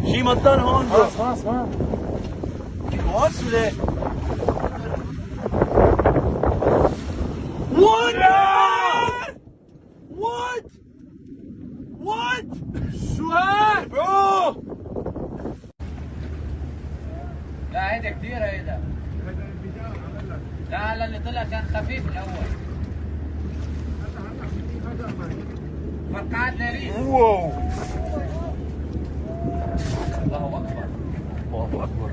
شي مطر هون خلاص ما خلاص ولا What? What? What? شو هاد؟ برو لا هيدا كثير هيدا. لا هلا اللي طلع كان خفيف الاول. فرقعت نارين. واو الله اكبر. الله اكبر